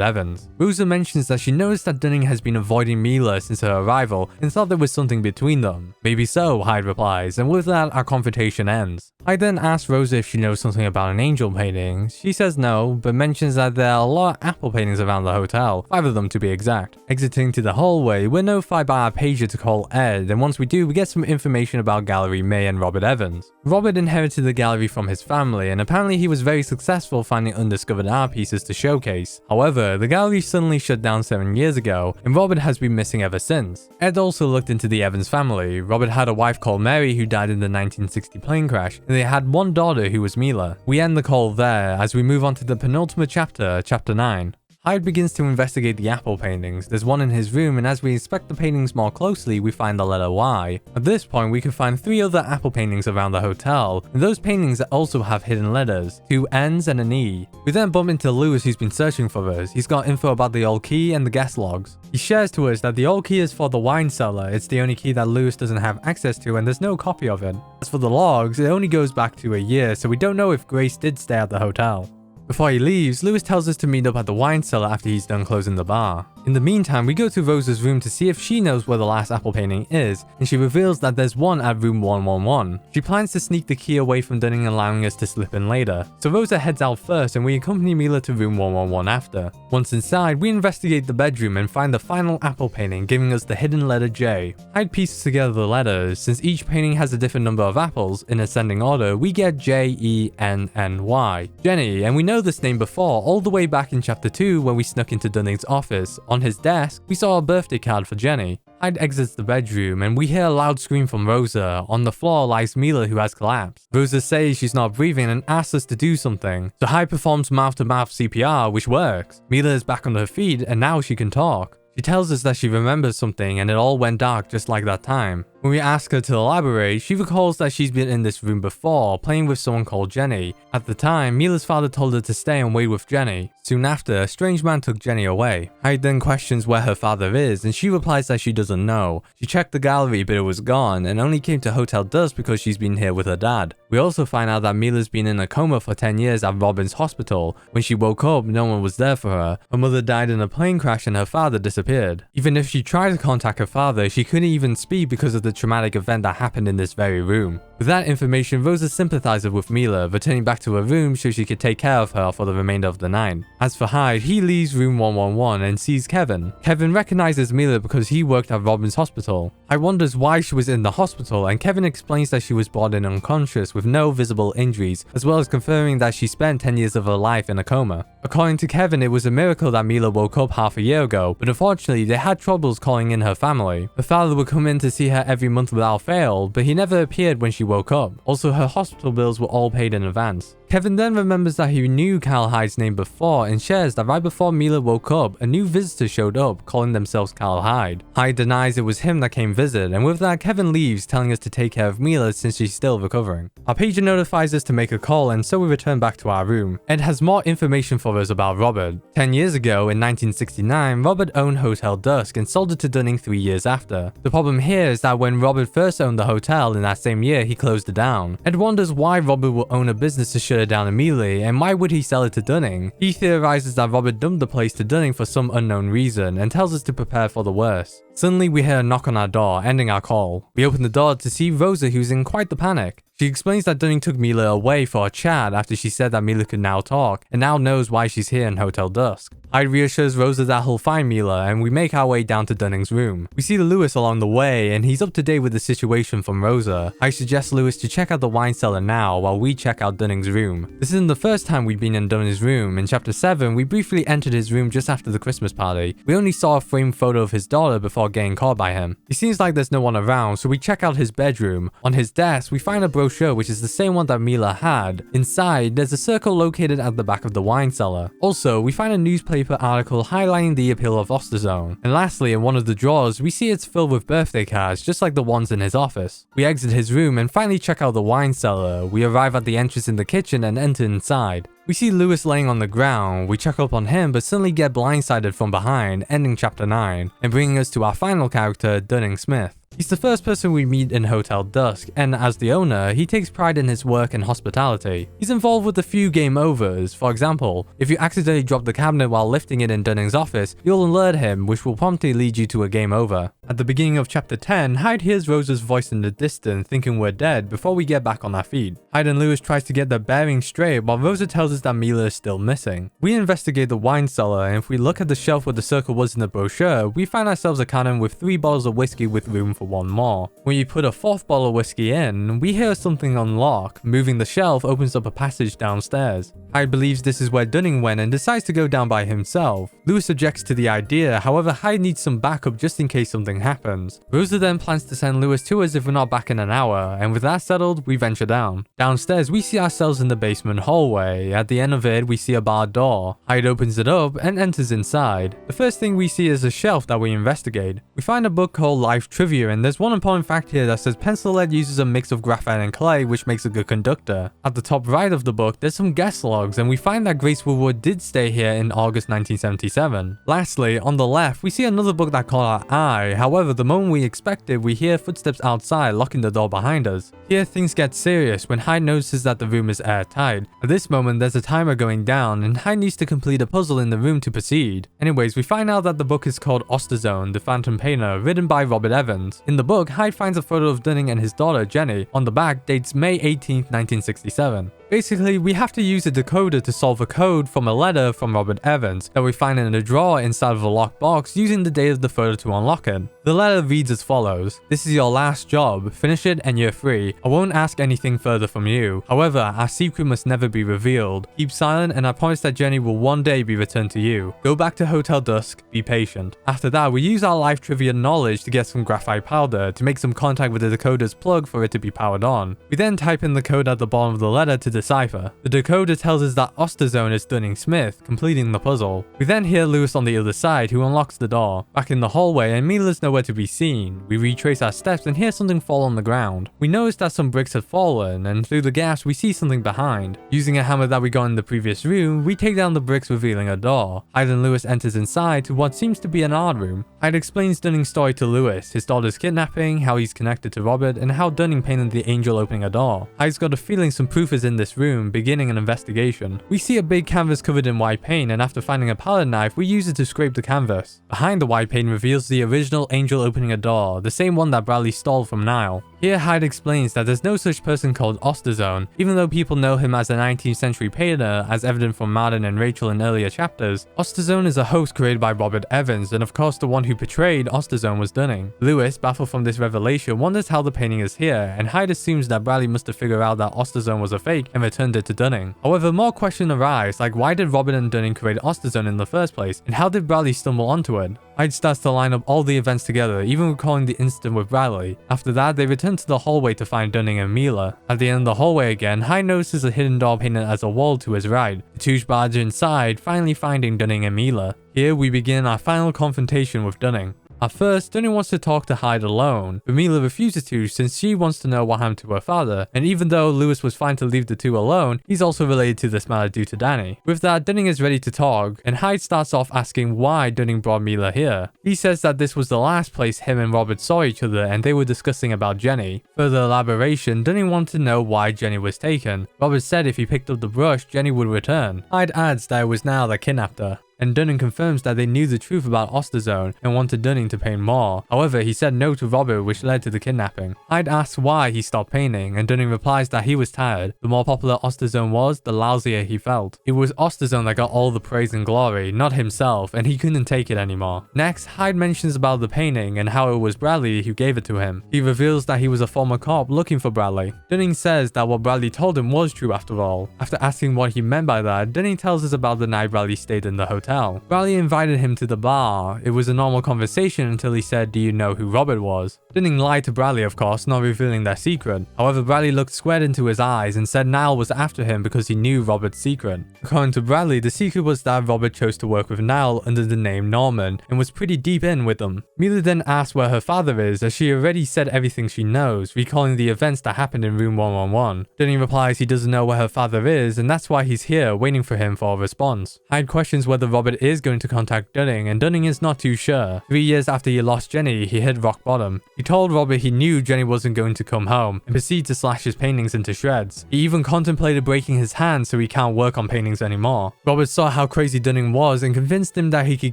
Evans. Rosa mentions that she noticed that Dunning has been avoiding Mila since her arrival and thought there was something between them. Maybe so, Hyde replies, and with that, our confrontation ends. Hyde then asks Rosa if she knows something about an angel painting. She says no, but mentions that there are a lot of apple paintings around the hotel, 5 of them to be exact. Exiting to the hallway, we're notified by our pager to call Ed, and once we do, we get some information about Gallery May and Robert Evans. Robert inherited the gallery from his family, and apparently he was very successful finding undiscovered art pieces to showcase. However, the gallery suddenly shut down 7 years ago, and Robert has been missing ever since. Ed also looked into the Evans family. Robert had a wife called Mary who died in the 1960 plane crash, and they had one daughter who was Mila. We end the call there as we move on to the penultimate chapter, chapter 9. Hyde begins to investigate the apple paintings. There's one in his room, and as we inspect the paintings more closely, we find the letter Y. At this point, we can find 3 other apple paintings around the hotel, and those paintings also have hidden letters, 2 N's and an E. We then bump into Lewis, who's been searching for us. He's got info about the old key and the guest logs. He shares to us that the old key is for the wine cellar. It's the only key that Lewis doesn't have access to, and there's no copy of it. As for the logs, it only goes back to a year, so we don't know if Grace did stay at the hotel. Before he leaves, Lewis tells us to meet up at the wine cellar after he's done closing the bar. In the meantime, we go to Rosa's room to see if she knows where the last apple painting is, and she reveals that there's one at room 111. She plans to sneak the key away from Dunning, allowing us to slip in later. So Rosa heads out first, and we accompany Mila to room 111 after. Once inside, we investigate the bedroom and find the final apple painting, giving us the hidden letter J. Hyde pieces together the letters. Since each painting has a different number of apples, in ascending order, we get J, E, N, N, Y. Jenny, and we know this name before, all the way back in chapter 2 when we snuck into Dunning's office. On his desk, we saw a birthday card for Jenny. Hyde exits the bedroom and we hear a loud scream from Rosa. On the floor lies Mila, who has collapsed. Rosa says she's not breathing and asks us to do something. So Hyde performs mouth-to-mouth CPR, which works. Mila is back on her feet and now she can talk. She tells us that she remembers something and it all went dark just like that time. When we ask her to elaborate, she recalls that she's been in this room before, playing with someone called Jenny. At the time, Mila's father told her to stay and wait with Jenny. Soon after, a strange man took Jenny away. Hyde then questions where her father is, and she replies that she doesn't know. She checked the gallery, but it was gone, and only came to Hotel Dusk because she's been here with her dad. We also find out that Mila's been in a coma for 10 years at Robin's hospital. When she woke up, no one was there for her. Her mother died in a plane crash and her father disappeared. Even if she tried to contact her father, she couldn't even speak because of the traumatic event that happened in this very room. With that information, Rosa sympathizes with Mila, returning back to her room so she could take care of her for the remainder of the night. As for Hyde, he leaves room 111 and sees Kevin. Kevin recognizes Mila because he worked at Robin's hospital. Hyde wonders why she was in the hospital, and Kevin explains that she was brought in unconscious with no visible injuries, as well as confirming that she spent 10 years of her life in a coma. According to Kevin, it was a miracle that Mila woke up half a year ago, but unfortunately they had troubles calling in her family. Her father would come in to see her every month without fail, but he never appeared when she woke up. Also, her hospital bills were all paid in advance. Kevin then remembers that he knew Cal Hyde's name before and shares that right before Mila woke up, a new visitor showed up, calling themselves Cal Hyde. Hyde denies it was him that came visit, and with that, Kevin leaves, telling us to take care of Mila since she's still recovering. Our pager notifies us to make a call, and so we return back to our room. Ed has more information for us about Robert. 10 years ago, in 1969, Robert owned Hotel Dusk and sold it to Dunning 3 years after. The problem here is that when Robert first owned the hotel in that same year, he closed it down. Ed wonders why Robert would own a business to shut it down immediately, and why would he sell it to Dunning? He theorizes that Robert dumped the place to Dunning for some unknown reason and tells us to prepare for the worst. Suddenly we hear a knock on our door, ending our call. We open the door to see Rosa, who's in quite the panic. She explains that Dunning took Mila away for a chat after she said that Mila could now talk, and now knows why she's here in Hotel Dusk. Hyde reassures Rosa that he'll find Mila, and we make our way down to Dunning's room. We see Lewis along the way, and he's up to date with the situation from Rosa. Hyde suggests Lewis to check out the wine cellar now while we check out Dunning's room. This isn't the first time we've been in Dunning's room. In chapter 7, we briefly entered his room just after the Christmas party. We only saw a framed photo of his daughter before getting caught by him. It seems like there's no one around, so we check out his bedroom. On his desk, we find a brochure which is the same one that Mila had. Inside, there's a circle located at the back of the wine cellar. Also, we find a newspaper article highlighting the appeal of Osterzone. And lastly, in one of the drawers, we see it's filled with birthday cards, just like the ones in his office. We exit his room and finally check out the wine cellar. We arrive at the entrance in the kitchen and enter inside. We see Lewis laying on the ground. We check up on him but suddenly get blindsided from behind, ending chapter 9, and bringing us to our final character, Dunning Smith. He's the first person we meet in Hotel Dusk, and as the owner, he takes pride in his work and hospitality. He's involved with a few game overs. For example, if you accidentally drop the cabinet while lifting it in Dunning's office, you'll alert him, which will promptly lead you to a game over. At the beginning of chapter 10, Hyde hears Rosa's voice in the distance, thinking we're dead, before we get back on our feet. Hyde and Lewis tries to get their bearings straight, while Rosa tells us that Mila is still missing. We investigate the wine cellar, and if we look at the shelf where the circle was in the brochure, we find ourselves a cannon with 3 bottles of whiskey with room for 1 more. When you put a 4th bottle of whiskey in, we hear something unlock. Moving the shelf opens up a passage downstairs. Hyde believes this is where Dunning went and decides to go down by himself. Lewis objects to the idea, however Hyde needs some backup just in case something happens. Rosa then plans to send Lewis to us if we're not back in an hour, and with that settled, we venture down. Downstairs, we see ourselves in the basement hallway. At the end of it, we see a bar door. Hyde opens it up and enters inside. The first thing we see is a shelf that we investigate. We find a book called Life Trivia, and there's one important fact here that says pencil lead uses a mix of graphite and clay, which makes a good conductor. At the top right of the book, there's some guest logs, and we find that Grace Woodward did stay here in August 1977. Lastly, on the left, we see another book that caught our eye. However, the moment we expected, we hear footsteps outside, locking the door behind us. Here, things get serious when Hyde notices that the room is airtight. At this moment, there's a timer going down, and Hyde needs to complete a puzzle in the room to proceed. Anyways, we find out that the book is called Osterzone, The Phantom Painter, written by Robert Evans. In the book, Hyde finds a photo of Dunning and his daughter, Jenny. On the back, dates May 18, 1967. Basically, we have to use a decoder to solve a code from a letter from Robert Evans that we find in a drawer inside of a locked box using the date of the photo to unlock it. The letter reads as follows: "This is your last job. Finish it and you're free. I won't ask anything further from you. However, our secret must never be revealed. Keep silent and I promise that Jenny will one day be returned to you. Go back to Hotel Dusk. Be patient." After that, we use our life trivia knowledge to get some graphite powder to make some contact with the decoder's plug for it to be powered on. We then type in the code at the bottom of the letter to decipher. The decoder tells us that Osterzone is Dunning Smith, completing the puzzle. We then hear Lewis on the other side, who unlocks the door. Back in the hallway, and Mila's nowhere to be seen. We retrace our steps and hear something fall on the ground. We notice that some bricks had fallen, and through the gaps we see something behind. Using a hammer that we got in the previous room, we take down the bricks, revealing a door. Hyde and Lewis enters inside to what seems to be an art room. Hyde explains Dunning's story to Lewis, his daughter's kidnapping, how he's connected to Robert, and how Dunning painted the angel opening a door. Hyde's got a feeling some proof is in this room, beginning an investigation. We see a big canvas covered in white paint, and after finding a palette knife, we use it to scrape the canvas. Behind the white paint reveals the original angel opening a door, the same one that Bradley stole from Niall. Here, Hyde explains that there's no such person called Osterzone, even though people know him as a 19th century painter, as evident from Martin and Rachel in earlier chapters. Osterzone is a host created by Robert Evans, and of course the one who portrayed Osterzone was Dunning. Lewis, baffled from this revelation, wonders how the painting is here, and Hyde assumes that Bradley must have figured out that Osterzone was a fake and returned it to Dunning. However, more questions arise, like why did Robert and Dunning create Osterzone in the first place, and how did Bradley stumble onto it? Hyde starts to line up all the events together, even recalling the incident with Bradley. After that, they return to the hallway to find Dunning and Mila. At the end of the hallway again, Hyde notices a hidden door painted as a wall to his right. The two barge inside, finally finding Dunning and Mila. Here we begin our final confrontation with Dunning. At first, Dunning wants to talk to Hyde alone, but Mila refuses to since she wants to know what happened to her father, and even though Lewis was fine to leave the two alone, he's also related to this matter due to Danny. With that, Dunning is ready to talk, and Hyde starts off asking why Dunning brought Mila here. He says that this was the last place him and Robert saw each other and they were discussing about Jenny. Further elaboration, Dunning wanted to know why Jenny was taken. Robert said if he picked up the brush, Jenny would return. Hyde adds that it was Niall that kidnapped her. and Dunning confirms that they knew the truth about Osterzone and wanted Dunning to paint more. However, he said no to Robert, which led to the kidnapping. Hyde asks why he stopped painting, and Dunning replies that he was tired. The more popular Osterzone was, the lousier he felt. It was Osterzone that got all the praise and glory, not himself, and he couldn't take it anymore. Next, Hyde mentions about the painting and how it was Bradley who gave it to him. He reveals that he was a former cop looking for Bradley. Dunning says that what Bradley told him was true after all. After asking what he meant by that, Dunning tells us about the night Bradley stayed in the hotel. Bradley invited him to the bar. It was a normal conversation until he said, "Do you know who Robert was?" Dunning lied to Bradley, of course, not revealing their secret. However, Bradley looked squared into his eyes and said Niall was after him because he knew Robert's secret. According to Bradley, the secret was that Robert chose to work with Niall under the name Norman and was pretty deep in with them. Mila then asks where her father is, as she already said everything she knows, recalling the events that happened in room 111. Dunning replies he doesn't know where her father is, and that's why he's here waiting for him for a response. Hyde questions whether Robert is going to contact Dunning, and Dunning is not too sure. 3 years after he lost Jenny, he hit rock bottom. He told Robert he knew Jenny wasn't going to come home, and proceeded to slash his paintings into shreds. He even contemplated breaking his hand so he can't work on paintings anymore. Robert saw how crazy Dunning was and convinced him that he could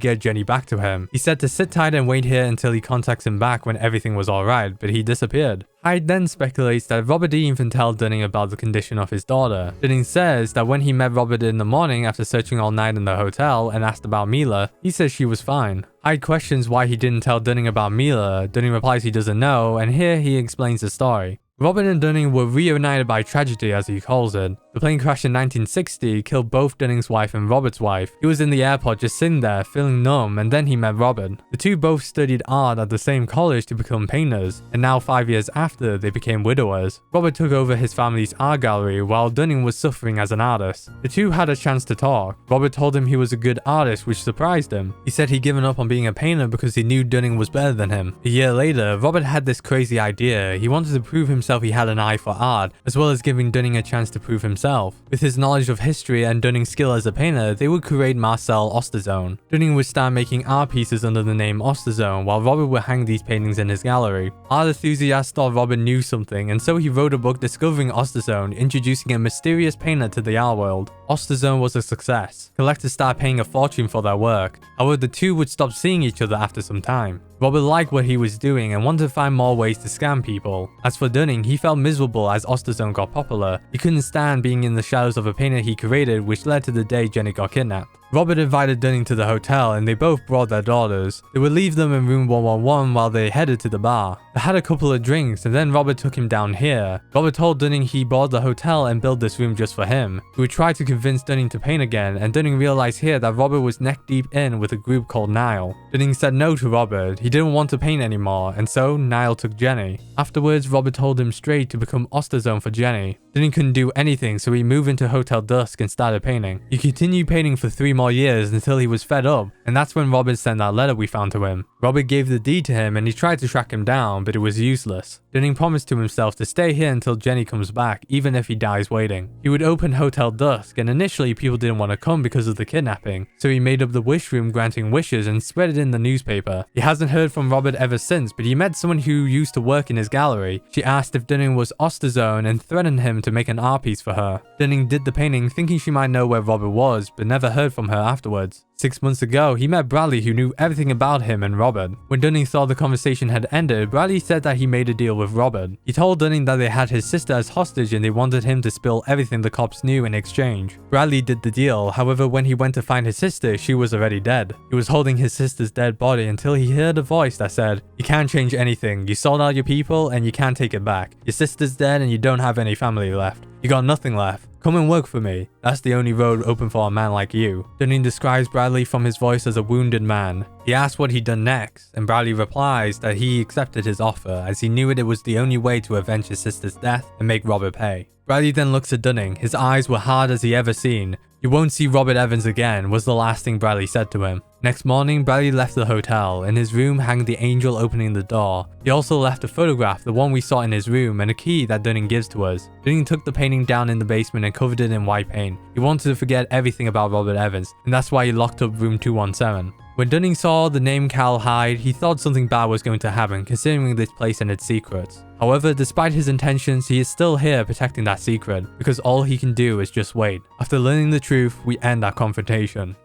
get Jenny back to him. He said to sit tight and wait here until he contacts him back when everything was alright, but he disappeared. Hyde then speculates that Robert didn't even tell Dunning about the condition of his daughter. Dunning says that when he met Robert in the morning after searching all night in the hotel and asked about Mila, he says she was fine. Hyde questions why he didn't tell Dunning about Mila. Dunning replies he doesn't know, and here he explains the story. Robert and Dunning were reunited by tragedy, as he calls it. The plane crash in 1960 killed both Dunning's wife and Robert's wife. He was in the airport just sitting there, feeling numb, and then he met Robert. The two both studied art at the same college to become painters, and now 5 years after, they became widowers. Robert took over his family's art gallery while Dunning was suffering as an artist. The two had a chance to talk. Robert told him he was a good artist, which surprised him. He said he'd given up on being a painter because he knew Dunning was better than him. A year later, Robert had this crazy idea. He wanted to prove himself he had an eye for art, as well as giving Dunning a chance to prove himself. With his knowledge of history and Dunning's skill as a painter, they would create Marcel Osterzone. Dunning would start making art pieces under the name Osterzone, while Robert would hang these paintings in his gallery. Art enthusiasts thought Robert knew something, and so he wrote a book discovering Osterzone, introducing a mysterious painter to the art world. Osterzone was a success. Collectors started paying a fortune for their work. However, the two would stop seeing each other after some time. Robert liked what he was doing and wanted to find more ways to scam people. As for Dunning, he felt miserable as Osterzone got popular. He couldn't stand being in the shadows of a painter he created, which led to the day Jenny got kidnapped. Robert invited Dunning to the hotel, and they both brought their daughters. They would leave them in room 111 while they headed to the bar. They had a couple of drinks, and then Robert took him down here. Robert told Dunning he bought the hotel and built this room just for him. He would try to convince Dunning to paint again, and Dunning realized here that Robert was neck deep in with a group called Niall. Dunning said no to Robert. He didn't want to paint anymore, and so Niall took Jenny. Afterwards, Robert told him straight to become Osterzone for Jenny. Dunning couldn't do anything, so he moved into Hotel Dusk and started painting. He continued painting for 3 more years until he was fed up, and that's when Robert sent that letter we found to him. Robert gave the deed to him and he tried to track him down, but it was useless. Dunning promised to himself to stay here until Jenny comes back, even if he dies waiting. He would open Hotel Dusk, and initially people didn't want to come because of the kidnapping, so he made up the wish room granting wishes and spread it in the newspaper. He hasn't heard from Robert ever since, but he met someone who used to work in his gallery. She asked if Dunning was Osterzone and threatened him to make an art piece for her. Dunning did the painting thinking she might know where Robert was, but never heard from her afterwards. 6 months ago, he met Bradley, who knew everything about him and Robert. When Dunning thought the conversation had ended, Bradley said that he made a deal with Robert. He told Dunning that they had his sister as hostage and they wanted him to spill everything the cops knew in exchange. Bradley did the deal, however when he went to find his sister, she was already dead. He was holding his sister's dead body until he heard a voice that said, "You can't change anything, you sold out your people and you can't take it back. Your sister's dead and you don't have any family left. You got nothing left. Come and work for me. That's the only road open for a man like you." Dunning describes Bradley from his voice as a wounded man. He asks what he'd done next, and Bradley replies that he accepted his offer as he knew it was the only way to avenge his sister's death and make Robert pay. Bradley then looks at Dunning. His eyes were hard as he ever seen. "You won't see Robert Evans again," was the last thing Bradley said to him. Next morning, Bradley left the hotel. In his room hung the angel opening the door. He also left a photograph, the one we saw in his room, and a key that Dunning gives to us. Dunning took the painting down in the basement and covered it in white paint. He wanted to forget everything about Robert Evans, and that's why he locked up room 217. When Dunning saw the name Cal Hyde, he thought something bad was going to happen, considering this place and its secrets. However, despite his intentions, he is still here protecting that secret, because all he can do is just wait. After learning the truth, we end our confrontation.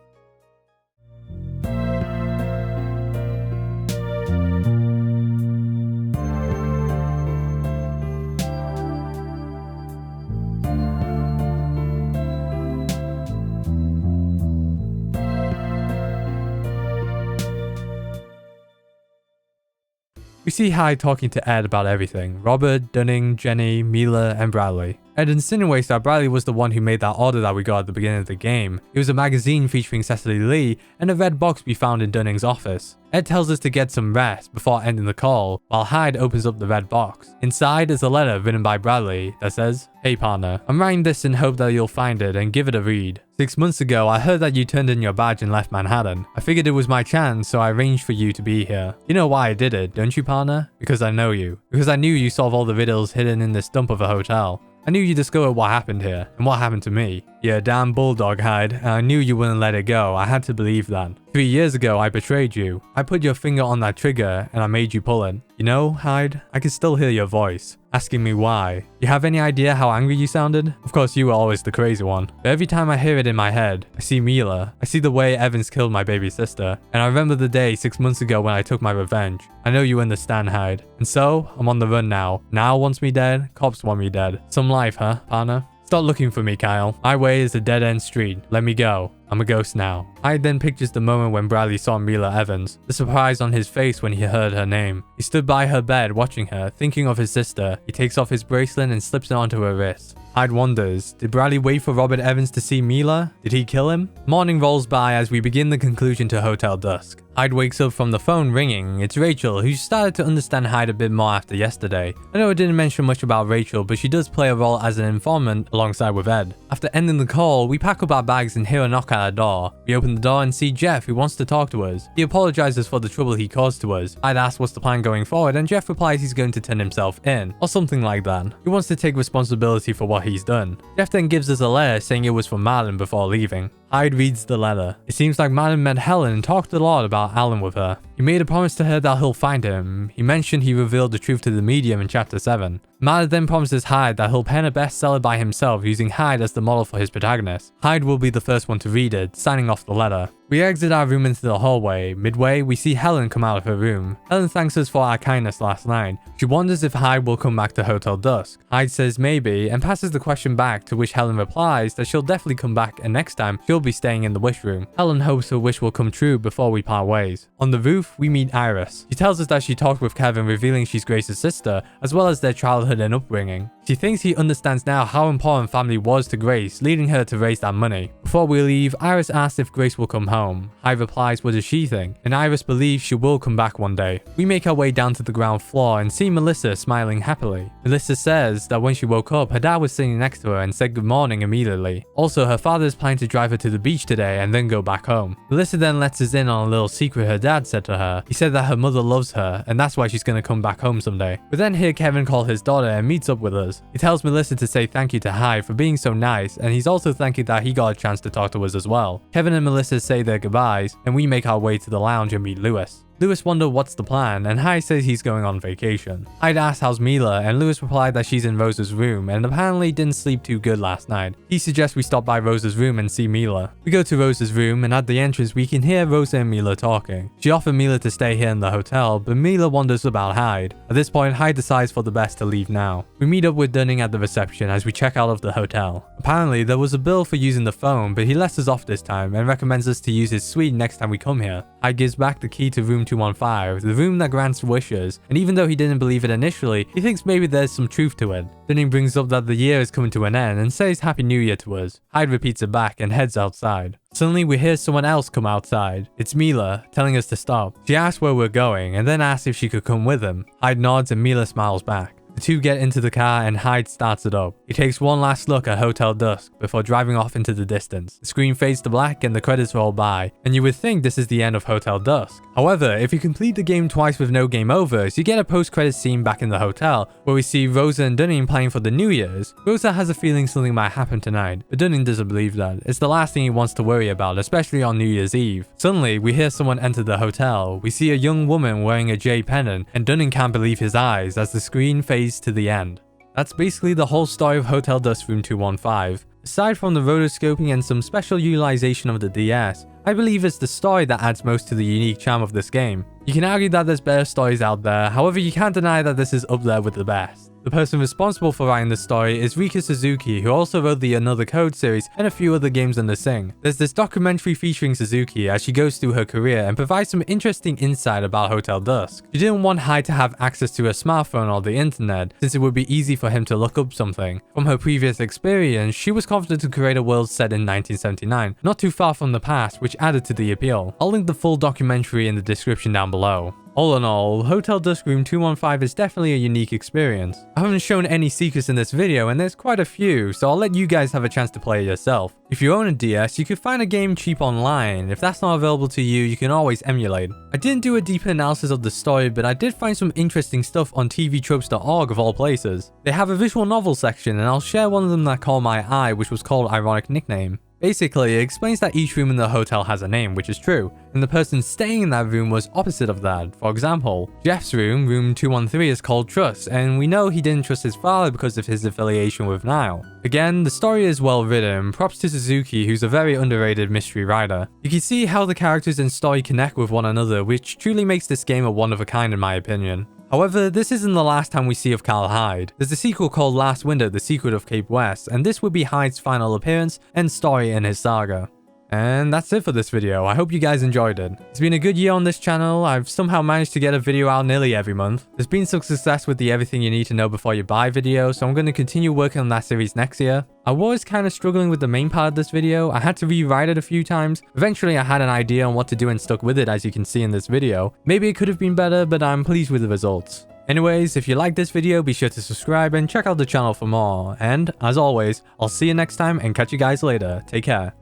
We see Hyde talking to Ed about everything: Robert, Dunning, Jenny, Mila, and Bradley. Ed insinuates that Bradley was the one who made that order that we got at the beginning of the game. It was a magazine featuring Cecily Lee and a red box we found in Dunning's office. Ed tells us to get some rest before ending the call, while Hyde opens up the red box. Inside is a letter written by Bradley that says, "Hey partner, I'm writing this in hope that you'll find it and give it a read. 6 months ago, I heard that you turned in your badge and left Manhattan. I figured it was my chance, so I arranged for you to be here. You know why I did it, don't you, partner? Because I know you. Because I knew you solve all the riddles hidden in this dump of a hotel. I knew you discovered what happened here, and what happened to me. You're a damn bulldog, Hyde, and I knew you wouldn't let it go. I had to believe that. 3 years ago, I betrayed you. I put your finger on that trigger, and I made you pull it. You know, Hyde, I can still hear your voice, asking me why. You have any idea how angry you sounded? Of course, you were always the crazy one. But every time I hear it in my head, I see Mila. I see the way Evans killed my baby sister, and I remember the day 6 months ago when I took my revenge. I know you understand, Hyde. And so, I'm on the run now. Now wants me dead, cops want me dead. Some life, huh, partner? Stop looking for me, Kyle. My way is a dead-end street. Let me go. I'm a ghost now." Hyde then pictures the moment when Bradley saw Mila Evans, the surprise on his face when he heard her name. He stood by her bed watching her, thinking of his sister. He takes off his bracelet and slips it onto her wrist. Hyde wonders, did Bradley wait for Robert Evans to see Mila? Did he kill him? Morning rolls by as we begin the conclusion to Hotel Dusk. Hyde wakes up from the phone ringing. It's Rachel, who started to understand Hyde a bit more after yesterday. I know I didn't mention much about Rachel, but she does play a role as an informant alongside with Ed. After ending the call, we pack up our bags and hear a knock at our door. We open the door and see Jeff, who wants to talk to us. He apologizes for the trouble he caused to us. Hyde asks what's the plan going forward, and Jeff replies he's going to turn himself in, or something like that. He wants to take responsibility for what he's done. Jeff then gives us a letter saying it was from Madeline before leaving. Hyde reads the letter. It seems like Madeline met Helen and talked a lot about Alan with her. He made a promise to her that he'll find him. He mentioned he revealed the truth to the medium in chapter 7. Madeline then promises Hyde that he'll pen a bestseller by himself using Hyde as the model for his protagonist. Hyde will be the first one to read it, signing off the letter. We exit our room into the hallway. Midway, we see Helen come out of her room. Helen thanks us for our kindness last night. She wonders if Hyde will come back to Hotel Dusk. Hyde says maybe and passes the question back, to which Helen replies that she'll definitely come back and next time she'll be staying in the wish room. Helen hopes her wish will come true before we part ways. On the roof, we meet Iris. She tells us that she talked with Kevin, revealing she's Grace's sister, as well as their childhood and upbringing. She thinks he understands now how important family was to Grace, leading her to raise that money. Before we leave, Iris asks if Grace will come home. Hyde replies, what does she think? And Iris believes she will come back one day. We make our way down to the ground floor and see Melissa smiling happily. Melissa says that when she woke up, her dad was sitting next to her and said good morning immediately. Also, her father is planning to drive her to the beach today and then go back home. Melissa then lets us in on a little secret her dad said to her. He said that her mother loves her and that's why she's gonna come back home someday. We then hear Kevin call his daughter and meets up with us. He tells Melissa to say thank you to Hyde for being so nice, and he's also thanking that he got a chance to talk to us as well. Kevin and Melissa say their goodbyes, and we make our way to the lounge and meet Lewis. Lewis wonders what's the plan, and Hyde says he's going on vacation. Hyde asks how's Mila, and Lewis replied that she's in Rosa's room and apparently didn't sleep too good last night. He suggests we stop by Rosa's room and see Mila. We go to Rosa's room, and at the entrance we can hear Rosa and Mila talking. She offered Mila to stay here in the hotel, but Mila wonders about Hyde. At this point, Hyde decides for the best to leave now. We meet up with Dunning at the reception as we check out of the hotel. Apparently, there was a bill for using the phone, but he lets us off this time and recommends us to use his suite next time we come here. Hyde gives back the key to room 215, the room that grants wishes, and even though he didn't believe it initially, he thinks maybe there's some truth to it. Dunning brings up that the year is coming to an end and says Happy New Year to us. Hyde repeats it back and heads outside. Suddenly we hear someone else come outside. It's Mila, telling us to stop. She asks where we're going and then asks if she could come with him. Hyde nods and Mila smiles back. The two get into the car and Hyde starts it up. He takes one last look at Hotel Dusk before driving off into the distance. The screen fades to black and the credits roll by, and you would think this is the end of Hotel Dusk. However, if you complete the game twice with no game overs, you get a post-credits scene back in the hotel where we see Rosa and Dunning playing for the New Year's. Rosa has a feeling something might happen tonight, but Dunning doesn't believe that. It's the last thing he wants to worry about, especially on New Year's Eve. Suddenly, we hear someone enter the hotel. We see a young woman wearing a J pendant, and Dunning can't believe his eyes as the screen fades to the end. That's basically the whole story of Hotel Dusk Room 215. Aside from the rotoscoping and some special utilization of the DS, I believe it's the story that adds most to the unique charm of this game. You can argue that there's better stories out there, however you can't deny that this is up there with the best. The person responsible for writing the story is Rika SUZUKI, who also wrote the Another Code series and a few other games under Sing. There's this documentary featuring SUZUKI as she goes through her career and provides some interesting insight about Hotel Dusk. She didn't want Hyde to have access to a smartphone or the internet, since it would be easy for him to look up something. From her previous experience, she was confident to create a world set in 1979, not too far from the past, which added to the appeal. I'll link the full documentary in the description down below. All in all, Hotel Dusk Room 215 is definitely a unique experience. I haven't shown any secrets in this video and there's quite a few, so I'll let you guys have a chance to play it yourself. If you own a DS, you could find a game cheap online. If that's not available to you, you can always emulate. I didn't do a deeper analysis of the story, but I did find some interesting stuff on tvtropes.org of all places. They have a visual novel section and I'll share one of them that caught my eye, which was called Ironic Nickname. Basically, it explains that each room in the hotel has a name, which is true, and the person staying in that room was opposite of that. For example, Jeff's room, room 213, is called Trust, and we know he didn't trust his father because of his affiliation with Nile. Again, the story is well written, props to SUZUKI, who's a very underrated mystery writer. You can see how the characters and story connect with one another, which truly makes this game a one of a kind in my opinion. However, this isn't the last time we see of Cal Hyde. There's a sequel called Last Window: The Secret of Cape West, and this would be Hyde's final appearance and story in his saga. And that's it for this video. I hope you guys enjoyed it. It's been a good year on this channel. I've somehow managed to get a video out nearly every month. There's been some success with the everything you need to know before you buy video, so I'm going to continue working on that series next year. I was kind of struggling with the main part of this video. I had to rewrite it a few times. Eventually I had an idea on what to do and stuck with it, as you can see in this video. Maybe it could have been better, but I'm pleased with the results. Anyways, if you liked this video, be sure to subscribe and check out the channel for more. And as always, I'll see you next time and catch you guys later. Take care.